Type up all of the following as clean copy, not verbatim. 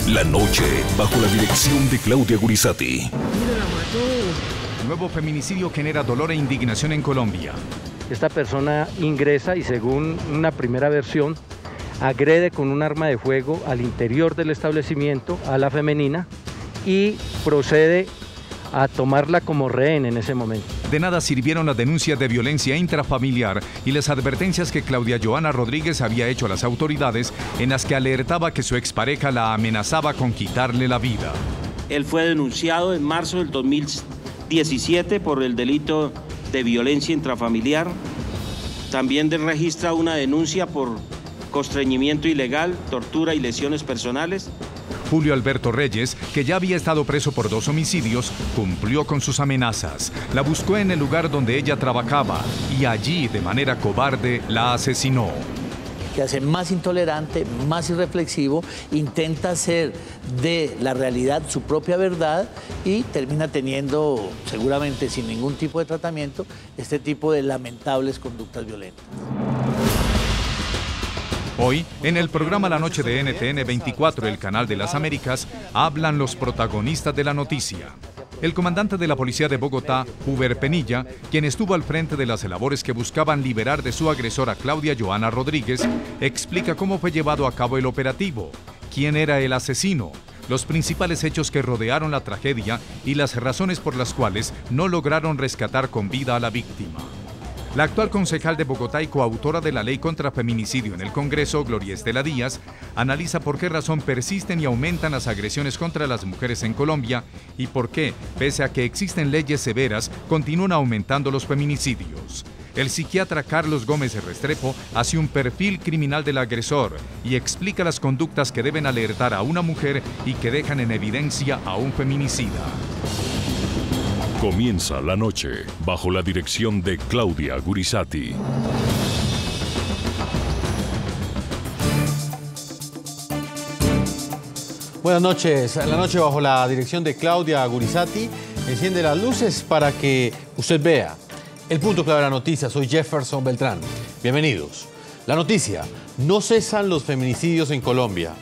La noche, bajo la dirección de Claudia Gurizati. Nuevo feminicidio genera dolor e indignación en Colombia. Esta persona ingresa y, según una primera versión, agrede con un arma de fuego al interior del establecimiento a la femenina y procede a tomarla como rehén en ese momento. De nada sirvieron las denuncias de violencia intrafamiliar y las advertencias que Claudia Johanna Rodríguez había hecho a las autoridades, en las que alertaba que su expareja la amenazaba con quitarle la vida. Él fue denunciado en marzo del 2017 por el delito de violencia intrafamiliar. También registra una denuncia por constreñimiento ilegal, tortura y lesiones personales. Julio Alberto Reyes, que ya había estado preso por 2 homicidios, cumplió con sus amenazas. La buscó en el lugar donde ella trabajaba y allí, de manera cobarde, la asesinó. Que hace más intolerante, más irreflexivo, intenta hacer de la realidad su propia verdad y termina teniendo, seguramente sin ningún tipo de tratamiento, este tipo de lamentables conductas violentas. Hoy, en el programa La Noche de NTN 24, el canal de las Américas, hablan los protagonistas de la noticia. El comandante de la policía de Bogotá, Uber Penilla, quien estuvo al frente de las labores que buscaban liberar de su agresora Claudia Johanna Rodríguez, explica cómo fue llevado a cabo el operativo, quién era el asesino, los principales hechos que rodearon la tragedia y las razones por las cuales no lograron rescatar con vida a la víctima. La actual concejal de Bogotá y coautora de la ley contra feminicidio en el Congreso, Gloria Estela Díaz, analiza por qué razón persisten y aumentan las agresiones contra las mujeres en Colombia y por qué, pese a que existen leyes severas, continúan aumentando los feminicidios. El psiquiatra Carlos Gómez Restrepo hace un perfil criminal del agresor y explica las conductas que deben alertar a una mujer y que dejan en evidencia a un feminicida. Comienza la noche bajo la dirección de Claudia Gurizati. Buenas noches. La noche bajo la dirección de Claudia Gurizati enciende las luces para que usted vea el punto clave de la noticia. Soy Jefferson Beltrán. Bienvenidos. La noticia: no cesan los feminicidios en Colombia.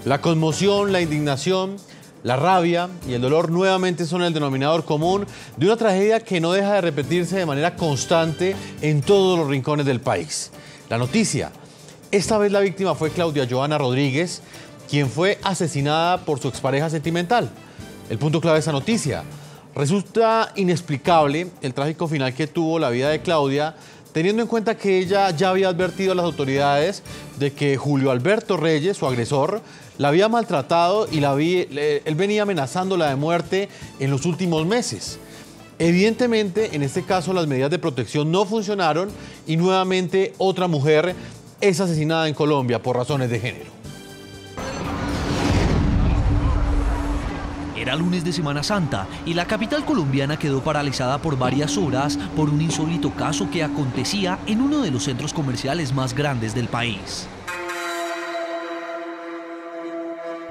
La conmoción, la indignación, la rabia y el dolor nuevamente son el denominador común de una tragedia que no deja de repetirse de manera constante en todos los rincones del país. La noticia: esta vez la víctima fue Claudia Johanna Rodríguez, quien fue asesinada por su expareja sentimental. El punto clave de esa noticia: resulta inexplicable el trágico final que tuvo la vida de Claudia, teniendo en cuenta que ella ya había advertido a las autoridades de que Julio Alberto Reyes, su agresor, la había maltratado y él venía amenazándola de muerte en los últimos meses. Evidentemente, en este caso, las medidas de protección no funcionaron y nuevamente otra mujer es asesinada en Colombia por razones de género. Era lunes de Semana Santa y la capital colombiana quedó paralizada por varias horas por un insólito caso que acontecía en uno de los centros comerciales más grandes del país.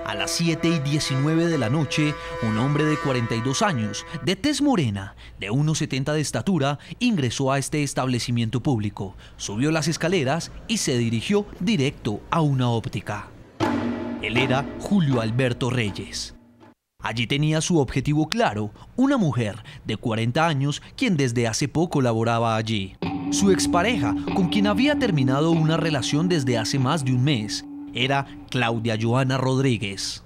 A las 7:19 de la noche, un hombre de 42 años, de tez morena, de 1,70 de estatura, ingresó a este establecimiento público, subió las escaleras y se dirigió directo a una óptica. Él era Julio Alberto Reyes. Allí tenía su objetivo claro, una mujer de 40 años quien desde hace poco laboraba allí. Su expareja, con quien había terminado una relación desde hace más de un mes, era Claudia Johanna Rodríguez.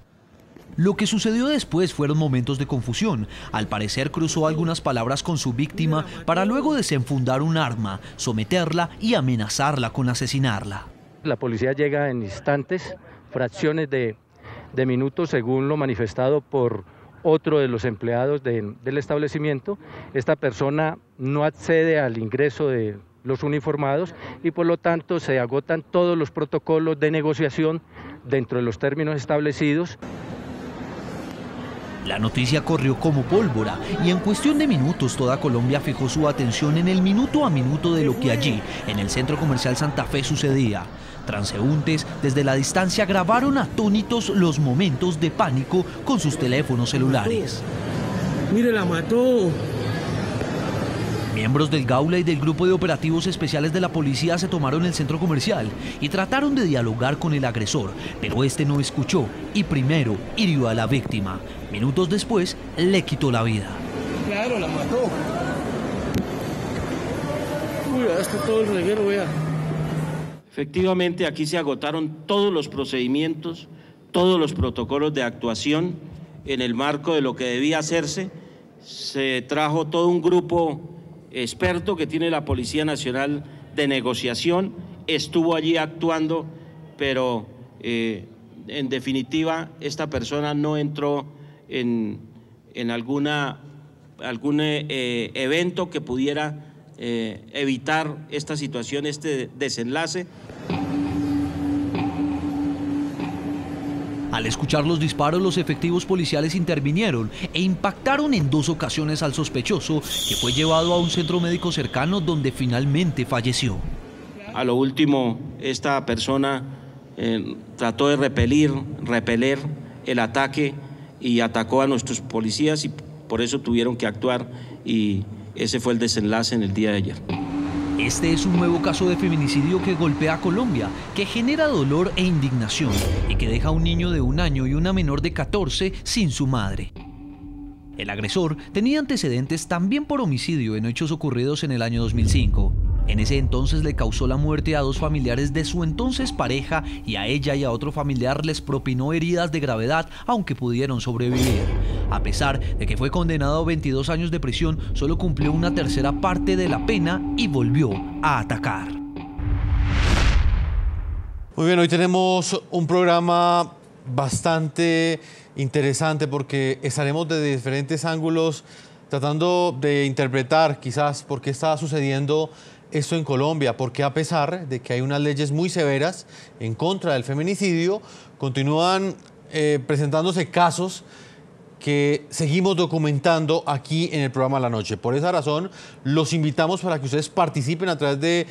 Lo que sucedió después fueron momentos de confusión. Al parecer cruzó algunas palabras con su víctima para luego desenfundar un arma, someterla y amenazarla con asesinarla. La policía llega en instantes, fracciones de minutos, según lo manifestado por otro de los empleados del establecimiento. Esta persona no accede al ingreso de los uniformados y por lo tanto se agotan todos los protocolos de negociación dentro de los términos establecidos. La noticia corrió como pólvora y en cuestión de minutos toda Colombia fijó su atención en el minuto a minuto de lo que allí, en el centro comercial Santa Fe, sucedía. Transeúntes desde la distancia grabaron atónitos los momentos de pánico con sus teléfonos celulares. ¡Mire, la mató! Miembros del Gaula y del Grupo de Operativos Especiales de la Policía se tomaron el centro comercial y trataron de dialogar con el agresor, pero este no escuchó y primero hirió a la víctima. Minutos después, le quitó la vida. Claro, la mató. Uy, está todo el reguero, vea. Efectivamente, aquí se agotaron todos los procedimientos, todos los protocolos de actuación en el marco de lo que debía hacerse. Se trajo todo un grupo experto que tiene la Policía Nacional de negociación, estuvo allí actuando, pero en definitiva esta persona no entró en algún evento que pudiera evitar esta situación, este desenlace. Al escuchar los disparos, los efectivos policiales intervinieron e impactaron en 2 ocasiones al sospechoso, que fue llevado a un centro médico cercano donde finalmente falleció. A lo último, esta persona trató de repeler el ataque y atacó a nuestros policías y por eso tuvieron que actuar y ese fue el desenlace en el día de ayer. Este es un nuevo caso de feminicidio que golpea a Colombia, que genera dolor e indignación y que deja a un niño de 1 año y una menor de 14 sin su madre. El agresor tenía antecedentes también por homicidio en hechos ocurridos en el año 2005. En ese entonces le causó la muerte a 2 familiares de su entonces pareja y a ella y a otro familiar les propinó heridas de gravedad, aunque pudieron sobrevivir. A pesar de que fue condenado a 22 años de prisión, solo cumplió una tercera parte de la pena y volvió a atacar. Muy bien, hoy tenemos un programa bastante interesante porque estaremos desde diferentes ángulos tratando de interpretar quizás por qué está sucediendo esto en Colombia, porque a pesar de que hay unas leyes muy severas en contra del feminicidio, continúan presentándose casos que seguimos documentando aquí en el programa La Noche. Por esa razón, los invitamos para que ustedes participen a través de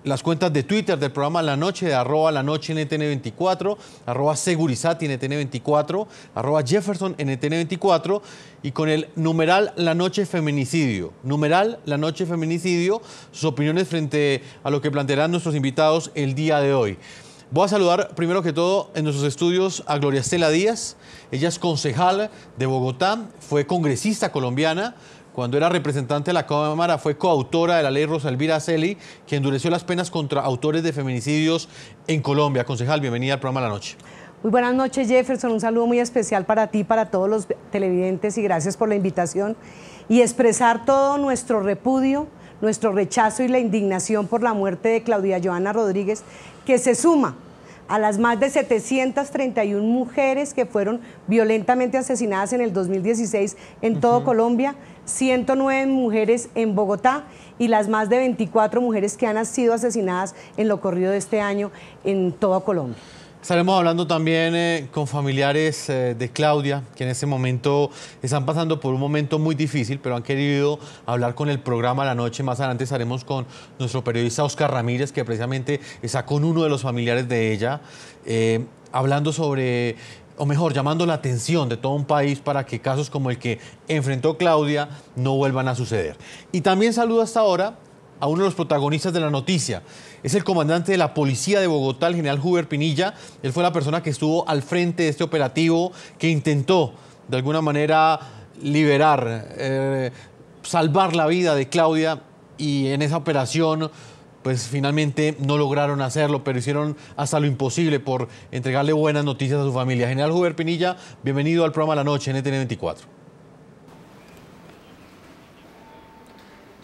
las cuentas de Twitter del programa La Noche, de @LaNocheNTN24, @SegurizatiNTN24, @JeffersonNTN24 y con el numeral La Noche Feminicidio. Numeral La Noche Feminicidio, sus opiniones frente a lo que plantearán nuestros invitados el día de hoy. Voy a saludar primero que todo en nuestros estudios a Gloria Estela Díaz. Ella es concejal de Bogotá, fue congresista colombiana. Cuando era representante de la Cámara fue coautora de la ley Rosa Elvira Celi, que endureció las penas contra autores de feminicidios en Colombia. Concejal, bienvenida al programa La Noche. Muy buenas noches, Jefferson. Un saludo muy especial para ti, para todos los televidentes y gracias por la invitación. Y expresar todo nuestro repudio, nuestro rechazo y la indignación por la muerte de Claudia Johanna Rodríguez, que se suma a las más de 731 mujeres que fueron violentamente asesinadas en el 2016 en todo Colombia, 109 mujeres en Bogotá y las más de 24 mujeres que han sido asesinadas en lo corrido de este año en toda Colombia. Estaremos hablando también con familiares de Claudia, que en este momento están pasando por un momento muy difícil, pero han querido hablar con el programa La Noche. Más adelante estaremos con nuestro periodista Oscar Ramírez, que precisamente está con uno de los familiares de ella, hablando sobre, o mejor, llamando la atención de todo un país para que casos como el que enfrentó Claudia no vuelvan a suceder. Y también saludo hasta ahora a uno de los protagonistas de la noticia. Es el comandante de la Policía de Bogotá, el general Huber Pinilla. Él fue la persona que estuvo al frente de este operativo, que intentó de alguna manera liberar, salvar la vida de Claudia, y en esa operación pues finalmente no lograron hacerlo, pero hicieron hasta lo imposible por entregarle buenas noticias a su familia. General Huber Pinilla, bienvenido al programa La Noche en NTN24.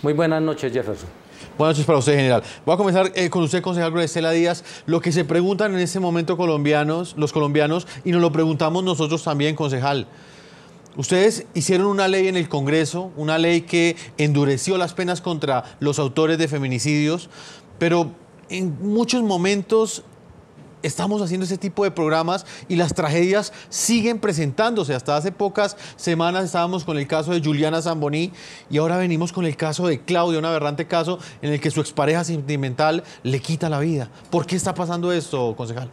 Muy buenas noches, Jefferson. Buenas noches para usted, general. Voy a comenzar con usted, concejal Gloria Estela Díaz. Lo que se preguntan en este momento los colombianos, y nos lo preguntamos nosotros también, concejal. Ustedes hicieron una ley en el Congreso, una ley que endureció las penas contra los autores de feminicidios, pero en muchos momentos estamos haciendo ese tipo de programas y las tragedias siguen presentándose. Hasta hace pocas semanas estábamos con el caso de Juliana Zamboní y ahora venimos con el caso de Claudia, un aberrante caso en el que su expareja sentimental le quita la vida. ¿Por qué está pasando esto, concejal?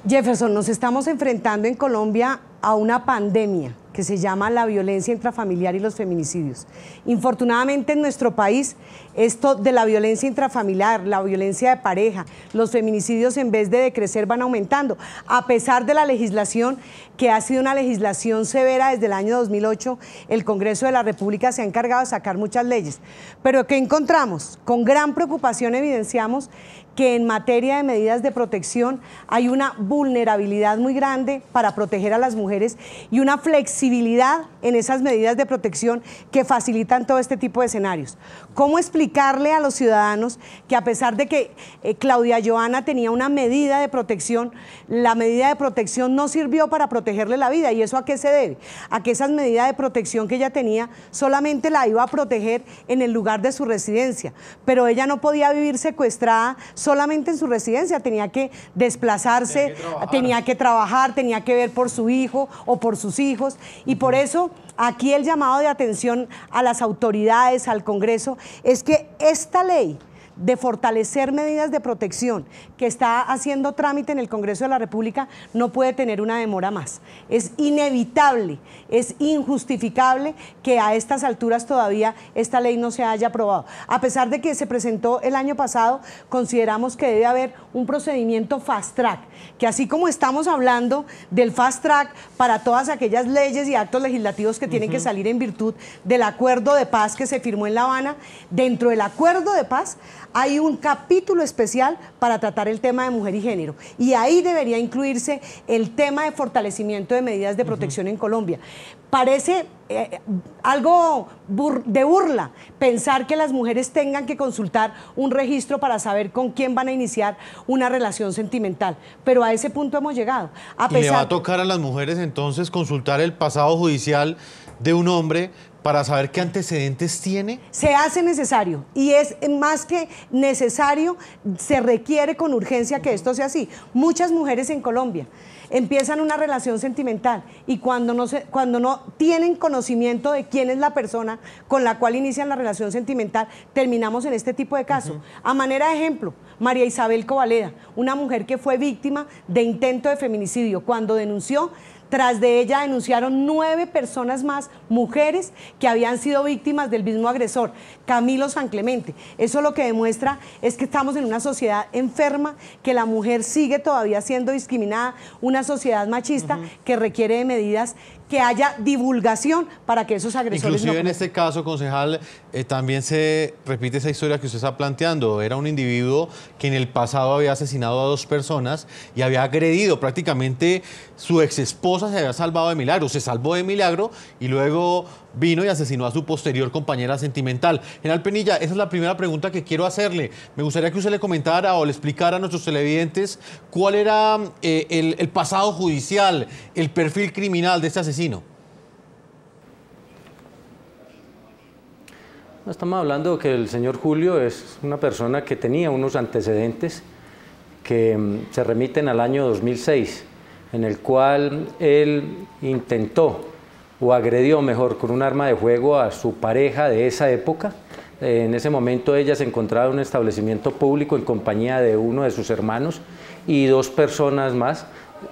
Jefferson, nos estamos enfrentando en Colombia a una pandemia que se llama la violencia intrafamiliar y los feminicidios. Infortunadamente en nuestro país, esto de la violencia intrafamiliar, la violencia de pareja, los feminicidios en vez de decrecer van aumentando, a pesar de la legislación que ha sido una legislación severa desde el año 2008, el Congreso de la República se ha encargado de sacar muchas leyes. Pero ¿qué encontramos? Con gran preocupación evidenciamos que en materia de medidas de protección hay una vulnerabilidad muy grande para proteger a las mujeres y una flexibilidad en esas medidas de protección que facilitan todo este tipo de escenarios. ¿Cómo explicarle a los ciudadanos que a pesar de que Claudia Johanna tenía una medida de protección, la medida de protección no sirvió para protegerle la vida? ¿Y eso a qué se debe? A que esas medidas de protección que ella tenía solamente la iba a proteger en el lugar de su residencia, pero ella no podía vivir secuestrada solamente en su residencia, tenía que desplazarse, tenía que trabajar, tenía que ver por su hijo o por sus hijos, y por eso aquí el llamado de atención a las autoridades, al Congreso, es que esta ley de fortalecer medidas de protección que está haciendo trámite en el Congreso de la República no puede tener una demora más. Es inevitable, es injustificable que a estas alturas todavía esta ley no se haya aprobado. A pesar de que se presentó el año pasado, consideramos que debe haber un procedimiento fast track, que así como estamos hablando del fast track para todas aquellas leyes y actos legislativos que tienen que salir en virtud del acuerdo de paz que se firmó en La Habana, dentro del acuerdo de paz hay un capítulo especial para tratar el tema de mujer y género, y ahí debería incluirse el tema de fortalecimiento de medidas de protección en Colombia. Parece algo de burla pensar que las mujeres tengan que consultar un registro para saber con quién van a iniciar una relación sentimental, pero a ese punto hemos llegado. ¿Y le va a tocar a las mujeres entonces consultar el pasado judicial de un hombre para saber qué antecedentes tiene? Se hace necesario, y es más que necesario, se requiere con urgencia que esto sea así. Muchas mujeres en Colombia empiezan una relación sentimental y cuando no tienen conocimiento de quién es la persona con la cual inician la relación sentimental, terminamos en este tipo de casos. A manera de ejemplo, María Isabel Covaleda, una mujer que fue víctima de intento de feminicidio. Cuando denunció, tras de ella denunciaron 9 personas más, mujeres que habían sido víctimas del mismo agresor, Camilo San Clemente. Eso lo que demuestra es que estamos en una sociedad enferma, que la mujer sigue todavía siendo discriminada, una sociedad machista que requiere de medidas, que haya divulgación para que esos agresores inclusive no en este caso, concejal, también se repite esa historia que usted está planteando. Era un individuo que en el pasado había asesinado a 2 personas y había agredido. Prácticamente su ex esposa se había salvado de milagro, se salvó de milagro y luego vino y asesinó a su posterior compañera sentimental. General Penilla, esa es la primera pregunta que quiero hacerle. Me gustaría que usted le comentara o le explicara a nuestros televidentes cuál era el pasado judicial, el perfil criminal de este asesino. Estamos hablando que el señor Julio es una persona que tenía unos antecedentes que se remiten al año 2006, en el cual él intentó o agredió, mejor, con un arma de fuego a su pareja de esa época. En ese momento ella se encontraba en un establecimiento público en compañía de uno de sus hermanos y 2 personas más.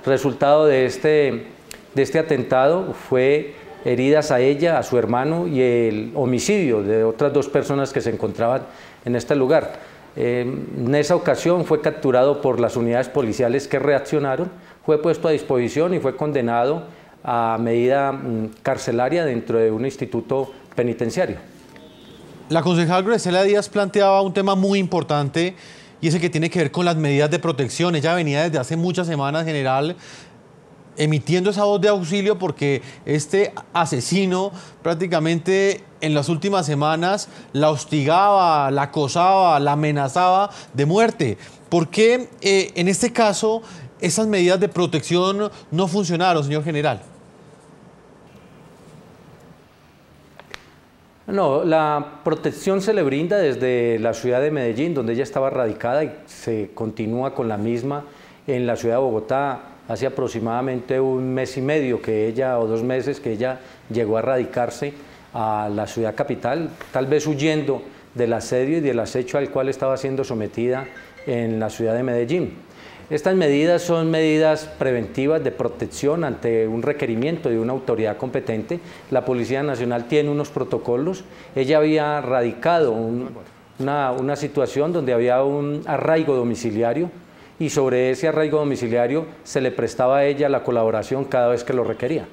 Resultado de este atentado fue heridas a ella, a su hermano, y el homicidio de otras 2 personas que se encontraban en este lugar. En esa ocasión fue capturado por las unidades policiales que reaccionaron, fue puesto a disposición y fue condenado a medida carcelaria dentro de un instituto penitenciario. La concejal Graciela Díaz planteaba un tema muy importante y ese que tiene que ver con las medidas de protección. Ella venía desde hace muchas semanas, general, emitiendo esa voz de auxilio porque este asesino prácticamente en las últimas semanas la hostigaba, la acosaba, la amenazaba de muerte. ¿Por qué en este caso esas medidas de protección no funcionaron, señor general? No, la protección se le brinda desde la ciudad de Medellín, donde ella estaba radicada, y se continúa con la misma en la ciudad de Bogotá. Hace aproximadamente 1 mes y medio que ella, o 2 meses, que ella llegó a radicarse a la ciudad capital, tal vez huyendo del asedio y del acecho al cual estaba siendo sometida en la ciudad de Medellín. Estas medidas son medidas preventivas de protección ante un requerimiento de una autoridad competente. La Policía Nacional tiene unos protocolos. Ella había radicado una situación donde había un arraigo domiciliario y sobre ese arraigo domiciliario se le prestaba a ella la colaboración cada vez que lo requería.